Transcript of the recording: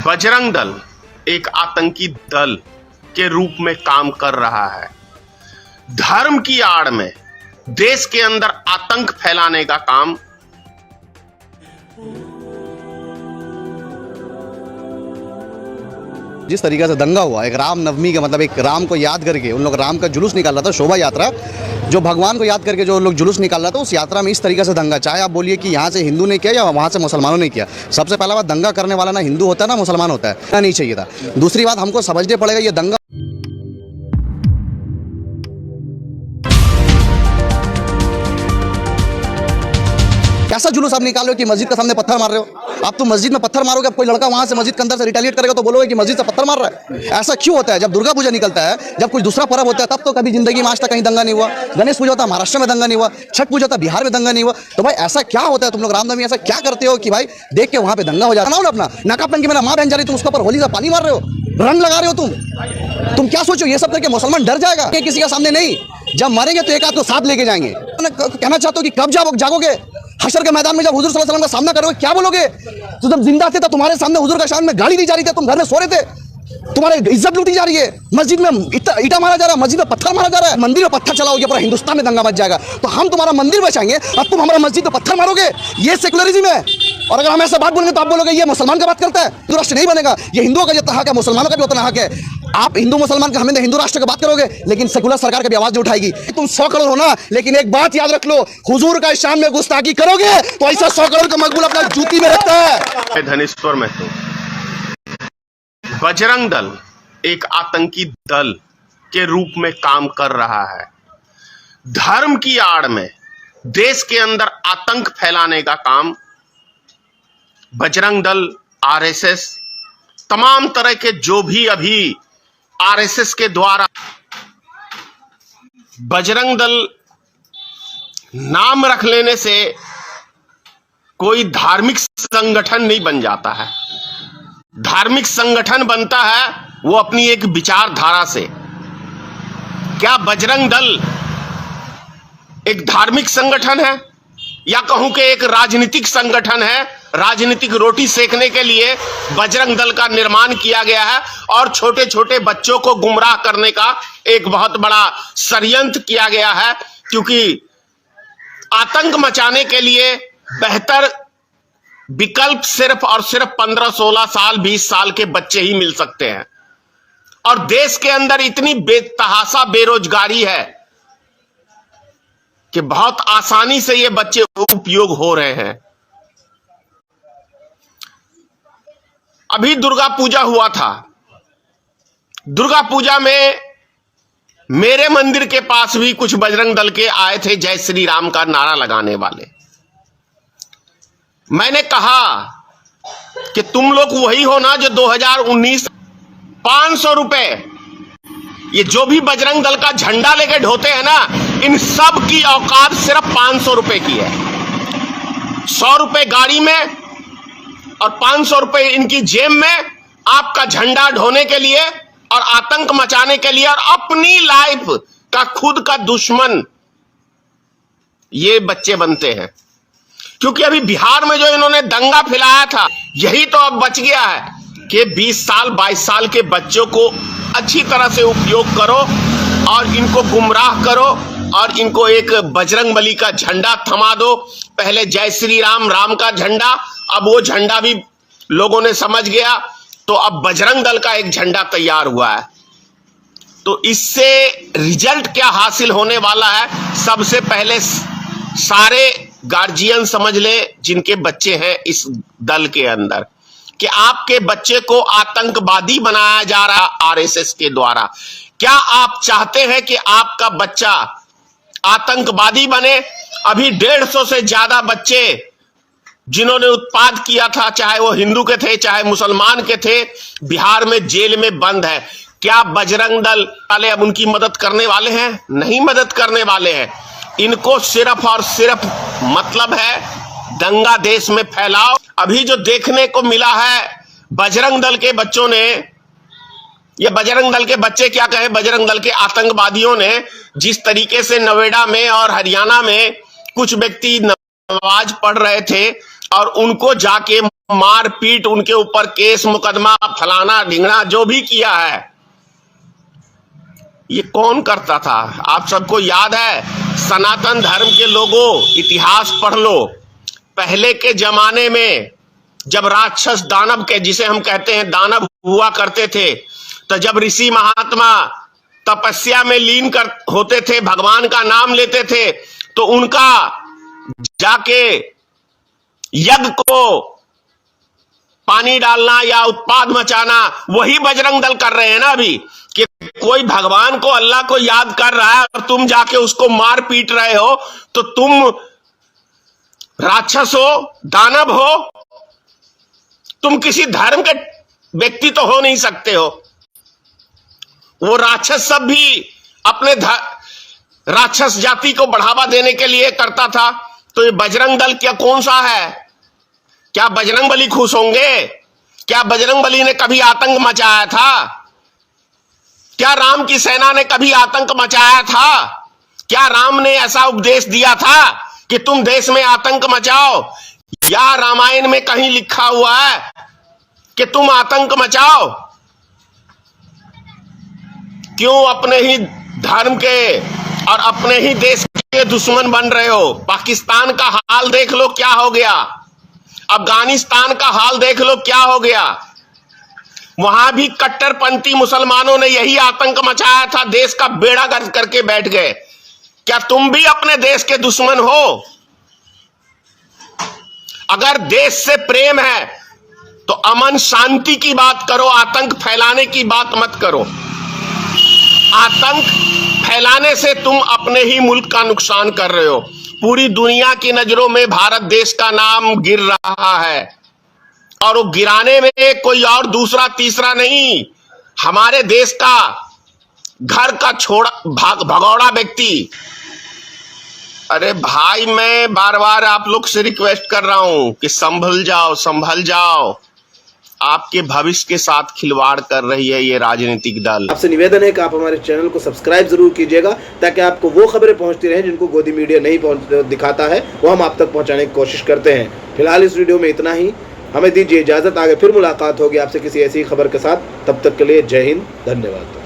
बजरंग दल एक आतंकी दल के रूप में काम कर रहा है। धर्म की आड़ में देश के अंदर आतंक फैलाने का काम जिस तरीके से दंगा हुआ, एक राम नवमी का मतलब एक राम को याद करके उन लोग राम का जुलूस निकाल रहा था, शोभा यात्रा जो भगवान को याद करके जो लोग जुलूस निकाल रहा था, उस यात्रा में इस तरीके से दंगा, चाहे आप बोलिए कि यहाँ से हिंदू ने किया या वहाँ से मुसलमानों ने किया। सबसे पहला बात, दंगा करने वाला ना हिंदू होता है ना मुसलमान होता है, नहीं चाहिए था। दूसरी बात, हमको समझने पड़ेगा ये दंगा कैसा जुलूस आप निकाल रहे हो कि मस्जिद के सामने पत्थर मार रहे हो। आप तो मस्जिद में पत्थर मारोगे, अब कोई लड़का वहां से मस्जिद के अंदर से रिटेलिएट करेगा तो बोलोगे कि मस्जिद से पत्थर मार रहा है। ऐसा क्यों होता है? जब दुर्गा पूजा निकलता है, जब कुछ दूसरा पर्व होता है, तब तो कभी जिंदगी में आज तक कहीं दंगा नहीं हुआ। गणेश पूजा होता है महाराष्ट्र में दंगा नहीं हुआ, छठ पूजा होता है बिहार में दंगा नहीं हुआ। तो भाई ऐसा क्या होता है? तुम लोग रामनवमी ऐसा क्या करते हो कि भाई देख के वहां पे दंगा हो जाता है ना। अपना नकाब पहन के मेरा माँ बहन जा रही, तुम उसके ऊपर होली का पानी मार रहे हो, रंग लगा रहे हो। तुम क्या सोचो ये सब करके मुसलमान डर जाएगा? किसी के सामने नहीं, जब मरेंगे तो एक आध को साथ लेके जाएंगे। कहना चाहते हो कि कब जागोगे? हशर के मैदान में जब हुजूर सल्लल्लाहु अलैहि वसल्लम का सामना करोगे, क्या बोलोगे? तो जब जिंदा थे तो तुम्हारे सामने हुजूर का शान में गाली दी जा रही थी, तुम घर में सो रहे थे, तुम्हारे इज्जत लूटी जा रही है, मस्जिद में ईटा मारा जा रहा है, मस्जिद में पत्थर मारा जा रहा है, मंदिर में पत्थर चलाओगे, पूरा हिंदुस्तान में दंगा मच जाएगा। तो हम तुम्हारा मंदिर बचाएंगे और तुम हमारा मस्जिद में पत्थर मारोगे? ये सेकुलरिज्म है। और अगर हम ऐसा बात बोलेंगे तो आप बोलोगे ये मुसलमान का बात करता है, हिंदू राष्ट्र नहीं बनेगा। ये हिंदुओं का जितना हक है मुसलमानों का भी उतना हक है। आप हिंदू मुसलमान का हमें हिंदू राष्ट्र की बात करोगे, लेकिन सेकुलर सरकार की भी आवाज नहीं उठाएगी। तुम 100 करोड़ हो ना, लेकिन एक बात याद रख लो, हुजूर का शान में गुस्ताखी करोगे तो ऐसा 100 करोड़ का मकबूल अपना जूती में रखता है। धनेश्वर महतो। बजरंग दल एक आतंकी दल के रूप में काम कर रहा है। धर्म की आड़ में देश के अंदर आतंक फैलाने का काम बजरंग दल, आरएसएस, तमाम तरह के जो भी अभी आरएसएस के द्वारा बजरंग दल नाम रख लेने से कोई धार्मिक संगठन नहीं बन जाता है। धार्मिक संगठन बनता है वो अपनी एक विचारधारा से। क्या बजरंग दल एक धार्मिक संगठन है, या कहूं कि एक राजनीतिक संगठन है? राजनीतिक रोटी सेकने के लिए बजरंग दल का निर्माण किया गया है और छोटे छोटे बच्चों को गुमराह करने का एक बहुत बड़ा षड्यंत्र किया गया है, क्योंकि आतंक मचाने के लिए बेहतर विकल्प सिर्फ और सिर्फ 15-16 साल 20 साल के बच्चे ही मिल सकते हैं। और देश के अंदर इतनी बेतहाशा बेरोजगारी है कि बहुत आसानी से ये बच्चे उपयोग हो रहे हैं। अभी दुर्गा पूजा हुआ था। दुर्गा पूजा में मेरे मंदिर के पास भी कुछ बजरंग दल के आए थे, जय श्री राम का नारा लगाने वाले। मैंने कहा कि तुम लोग वही हो ना जो 2019 500 रुपए, ये जो भी बजरंग दल का झंडा लेके ढोते हैं ना, इन सब की औकात सिर्फ 500 रुपए की है। 100 रुपए गाड़ी में और 500 रुपए इनकी जेब में आपका झंडा ढोने के लिए और आतंक मचाने के लिए, और अपनी लाइफ का खुद का दुश्मन ये बच्चे बनते हैं। क्योंकि अभी बिहार में जो इन्होंने दंगा फैलाया था, यही तो अब बच गया है कि 20 साल 22 साल के बच्चों को अच्छी तरह से उपयोग करो और इनको गुमराह करो और इनको एक बजरंग बली का झंडा थमा दो। पहले जय श्री राम, राम का झंडा, अब वो झंडा भी लोगों ने समझ गया, तो अब बजरंग दल का एक झंडा तैयार हुआ है। तो इससे रिजल्ट क्या हासिल होने वाला है? सबसे पहले सारे गार्जियन समझ ले जिनके बच्चे हैं इस दल के अंदर, कि आपके बच्चे को आतंकवादी बनाया जा रहा आरएसएस के द्वारा। क्या आप चाहते हैं कि आपका बच्चा आतंकवादी बने? अभी 150 से ज्यादा बच्चे जिन्होंने उत्पाद किया था, चाहे वो हिंदू के थे चाहे मुसलमान के थे, बिहार में जेल में बंद है। क्या बजरंग दल वाले अब उनकी मदद करने वाले हैं? नहीं मदद करने वाले हैं। इनको सिर्फ और सिर्फ मतलब है दंगा देश में फैलाओ। अभी जो देखने को मिला है बजरंग दल के बच्चों ने, ये बजरंग दल के बच्चे क्या कहे, बजरंग दल के आतंकवादियों ने जिस तरीके से नोएडा में और हरियाणा में कुछ व्यक्ति नमाज पढ़ रहे थे और उनको जाके मार पीट, उनके ऊपर केस मुकदमा फलाना ढिंगना जो भी किया है, ये कौन करता था? आप सबको याद है? सनातन धर्म के लोगों, इतिहास पढ़ लो। पहले के जमाने में जब राक्षस दानव के, जिसे हम कहते हैं दानव, हुआ करते थे, तो जब ऋषि महात्मा तपस्या में लीन होते थे, भगवान का नाम लेते थे, तो उनका जाके यज्ञ को पानी डालना या उत्पाद मचाना, वही बजरंग दल कर रहे हैं ना अभी। कि कोई भगवान को, अल्लाह को याद कर रहा है और तुम जाके उसको मार पीट रहे हो, तो तुम राक्षस हो, दानव हो, तुम किसी धर्म के व्यक्ति तो हो नहीं सकते हो। वो राक्षस सब भी अपने राक्षस जाति को बढ़ावा देने के लिए करता था। तो ये बजरंग दल क्या कौन सा है? क्या बजरंग बली खुश होंगे? क्या बजरंग बली ने कभी आतंक मचाया था? क्या राम की सेना ने कभी आतंक मचाया था? क्या राम ने ऐसा उपदेश दिया था कि तुम देश में आतंक मचाओ? या रामायण में कहीं लिखा हुआ है कि तुम आतंक मचाओ? क्यों अपने ही धर्म के और अपने ही देश के दुश्मन बन रहे हो? पाकिस्तान का हाल देख लो क्या हो गया, अफगानिस्तान का हाल देख लो क्या हो गया। वहां भी कट्टरपंथी मुसलमानों ने यही आतंक मचाया था, देश का बेड़ा गर्क करके बैठ गए। क्या तुम भी अपने देश के दुश्मन हो? अगर देश से प्रेम है तो अमन शांति की बात करो, आतंक फैलाने की बात मत करो। आतंक फैलाने से तुम अपने ही मुल्क का नुकसान कर रहे हो। पूरी दुनिया की नजरों में भारत देश का नाम गिर रहा है, और वो गिराने में कोई और दूसरा तीसरा नहीं, हमारे देश का घर का भगौड़ा व्यक्ति। अरे भाई, मैं बार बार आप लोग से रिक्वेस्ट कर रहा हूं कि संभल जाओ, संभल जाओ। आपके भविष्य के साथ खिलवाड़ कर रही है ये राजनीतिक दल। आपसे निवेदन है कि आप हमारे चैनल को सब्सक्राइब जरूर कीजिएगा, ताकि आपको वो खबरें पहुंचती रहें जिनको गोदी मीडिया नहीं दिखाता है, वो हम आप तक पहुंचाने की कोशिश करते हैं। फिलहाल इस वीडियो में इतना ही, हमें दीजिए इजाजत। आगे फिर मुलाकात होगी आपसे किसी ऐसी खबर के साथ। तब तक के लिए जय हिंद, धन्यवाद।